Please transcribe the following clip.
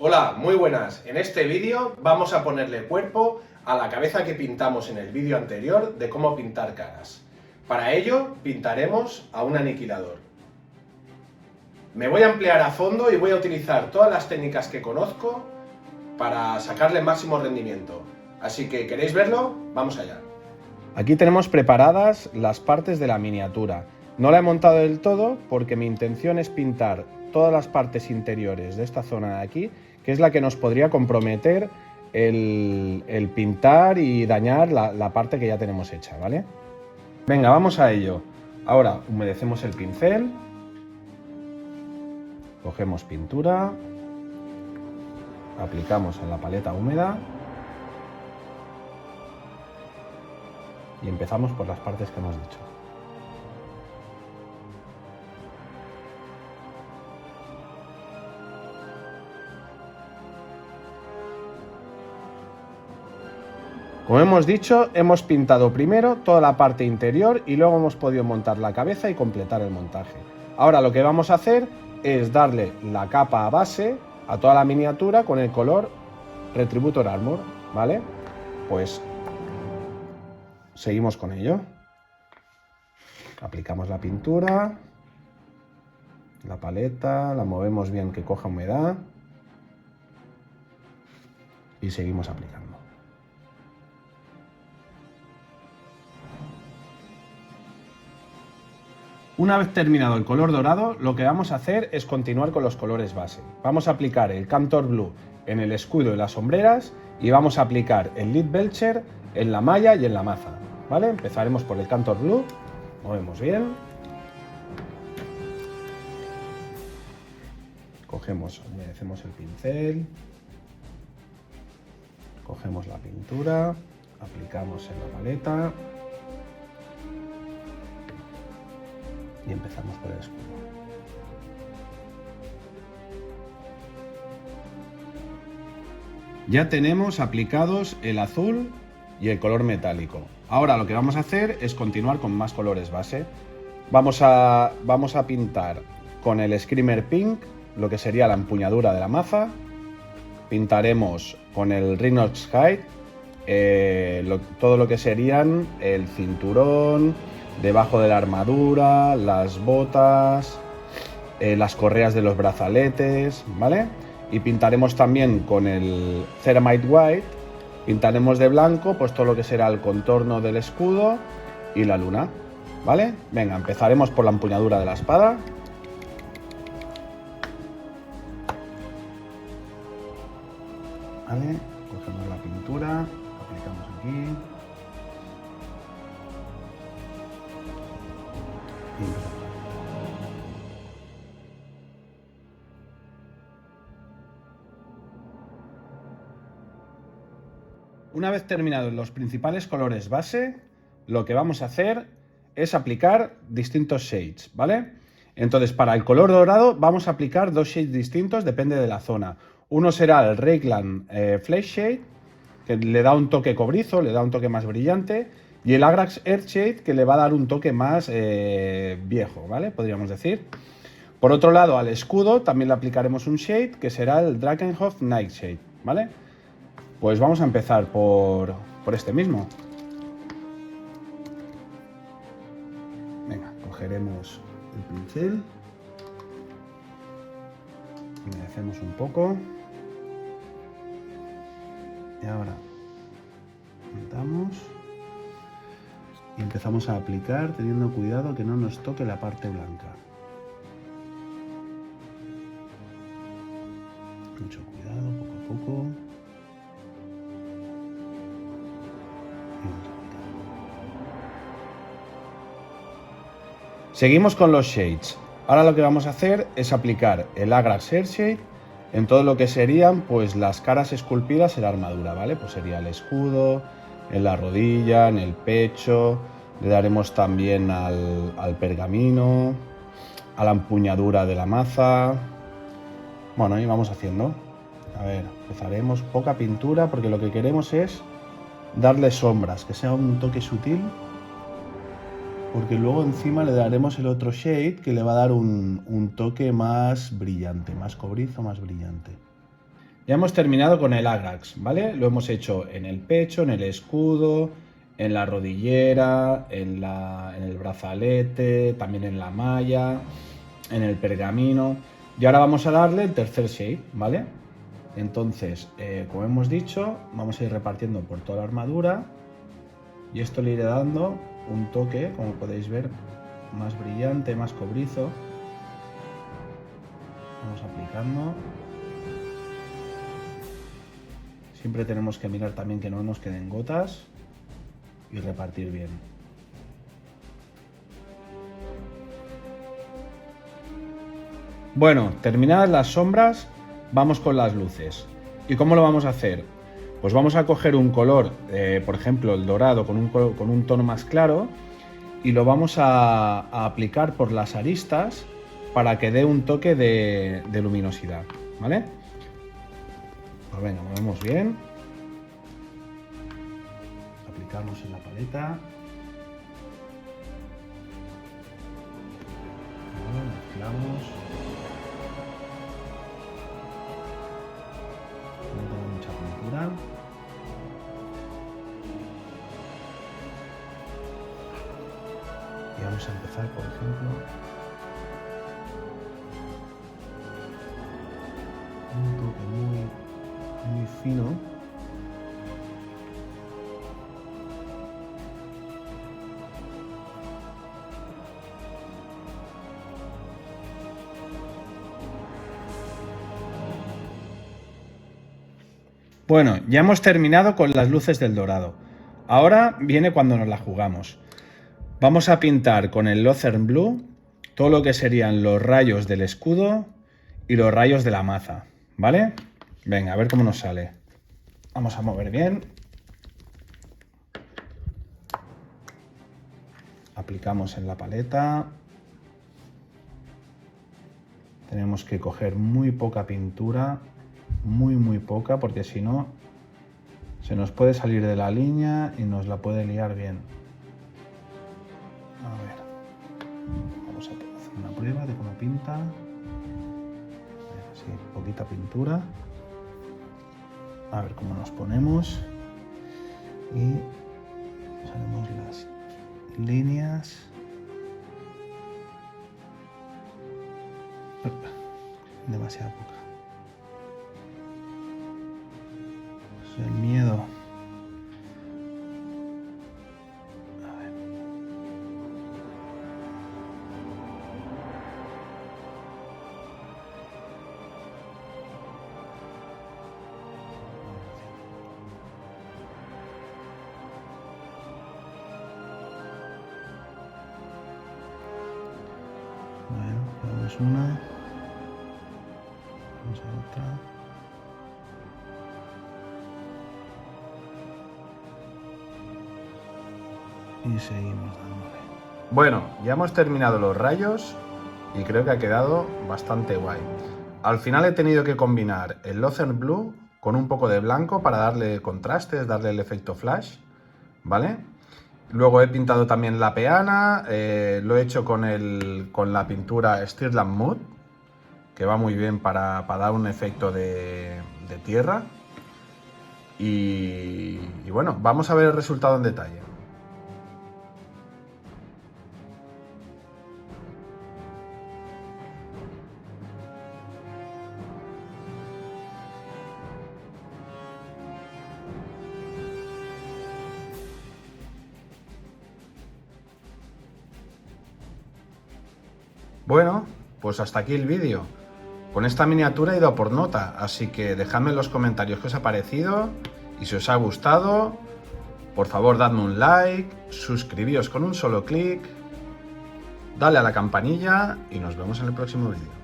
Hola, muy buenas. En este vídeo vamos a ponerle cuerpo a la cabeza que pintamos en el vídeo anterior de cómo pintar caras. Para ello pintaremos a un aniquilador. Me voy a emplear a fondo y voy a utilizar todas las técnicas que conozco para sacarle máximo rendimiento. Así que, ¿queréis verlo? Vamos allá. Aquí tenemos preparadas las partes de la miniatura. No la he montado del todo porque mi intención es pintar todas las partes interiores de esta zona de aquí, que es la que nos podría comprometer el pintar y dañar la parte que ya tenemos hecha, ¿vale? Venga, vamos a ello. Ahora humedecemos el pincel, cogemos pintura, aplicamos en la paleta húmeda y empezamos por las partes que hemos dicho. Como hemos dicho, hemos pintado primero toda la parte interior y luego hemos podido montar la cabeza y completar el montaje. Ahora lo que vamos a hacer es darle la capa base a toda la miniatura con el color Retributor Armor, ¿vale? Pues seguimos con ello. Aplicamos la pintura, la paleta, la movemos bien que coja humedad y seguimos aplicando. Una vez terminado el color dorado, lo que vamos a hacer es continuar con los colores base. Vamos a aplicar el Cantor Blue en el escudo y las sombreras y vamos a aplicar el Lead Belcher en la malla y en la maza, ¿vale? Empezaremos por el Cantor Blue, movemos bien. Cogemos, humedecemos el pincel, cogemos la pintura, aplicamos en la paleta y empezamos por el escudo. Ya tenemos aplicados el azul y el color metálico. Ahora lo que vamos a hacer es continuar con más colores base. Vamos a pintar con el Screamer Pink lo que sería la empuñadura de la maza. Pintaremos con el Rhinox Hide todo lo que serían el cinturón, debajo de la armadura, las botas, las correas de los brazaletes, ¿vale? Y pintaremos también con el Ceramite White, pintaremos de blanco pues todo lo que será el contorno del escudo y la luna, ¿vale? Venga, empezaremos por la empuñadura de la espada. Vale, cogemos la pintura, aplicamos aquí. Una vez terminados los principales colores base, lo que vamos a hacer es aplicar distintos shades, ¿vale? Entonces, para el color dorado vamos a aplicar dos shades distintos, depende de la zona. Uno será el Reikland Flesh Shade, que le da un toque cobrizo, le da un toque más brillante, y el Agrax Earth Shade, que le va a dar un toque más viejo, ¿vale? Podríamos decir. Por otro lado, al escudo también le aplicaremos un shade, que será el Drakenhof Nightshade, ¿vale? Pues vamos a empezar por este mismo. Venga, cogeremos el pincel, humedecemos un poco y ahora pintamos y empezamos a aplicar teniendo cuidado que no nos toque la parte blanca. Mucho cuidado, poco a poco. Seguimos con los shades. Ahora lo que vamos a hacer es aplicar el Agrax Earth Shade en todo lo que serían pues las caras esculpidas en la armadura, ¿vale? Pues sería el escudo, en la rodilla, en el pecho. Le daremos también al pergamino, a la empuñadura de la maza. Bueno, y vamos haciendo. A ver, empezaremos poca pintura porque lo que queremos es darle sombras, que sea un toque sutil, porque luego encima le daremos el otro shade que le va a dar un toque más brillante, más cobrizo, más brillante. Ya hemos terminado con el Agrax, ¿vale? Lo hemos hecho en el pecho, en el escudo, en la rodillera, en el brazalete, también en la malla, en el pergamino. Y ahora vamos a darle el tercer shape, ¿vale? Entonces, como hemos dicho, vamos a ir repartiendo por toda la armadura. Y esto le iré dando un toque, como podéis ver, más brillante, más cobrizo. Vamos aplicando. Siempre tenemos que mirar también que no nos queden gotas y repartir bien. Bueno, terminadas las sombras, vamos con las luces. ¿Y cómo lo vamos a hacer? Pues vamos a coger un color, por ejemplo el dorado con un tono más claro, y lo vamos a aplicar por las aristas para que dé un toque de luminosidad, ¿vale? Pues venga, movemos bien. Aplicamos en la paleta. Mezclamos. No tengo mucha pintura. Y vamos a empezar, por ejemplo, un toque muy fino. Bueno, ya hemos terminado con las luces del dorado. Ahora viene cuando nos la jugamos. Vamos a pintar con el Lothern Blue todo lo que serían los rayos del escudo y los rayos de la maza, ¿vale? Venga, a ver cómo nos sale. Vamos a mover bien. Aplicamos en la paleta. Tenemos que coger muy poca pintura, muy poca, porque si no se nos puede salir de la línea y nos la puede liar bien. A ver, vamos a hacer una prueba de cómo pinta. Así, poquita pintura. A ver cómo nos ponemos. Y haremos las líneas. Demasiado poca. Es el miedo. A ver. Bueno, vamos una. Vamos a otra. Y seguimos dándole. Bueno, ya hemos terminado los rayos y creo que ha quedado bastante guay. Al final he tenido que combinar el Lothern Blue con un poco de blanco para darle contrastes, darle el efecto flash, ¿vale? Luego he pintado también la peana, lo he hecho con la pintura Stirland Mud, que va muy bien para dar un efecto de tierra. Y bueno, vamos a ver el resultado en detalle. Bueno, pues hasta aquí el vídeo. Con esta miniatura he ido a por nota, así que dejadme en los comentarios qué os ha parecido y si os ha gustado, por favor dadme un like, suscribíos con un solo clic, dale a la campanilla y nos vemos en el próximo vídeo.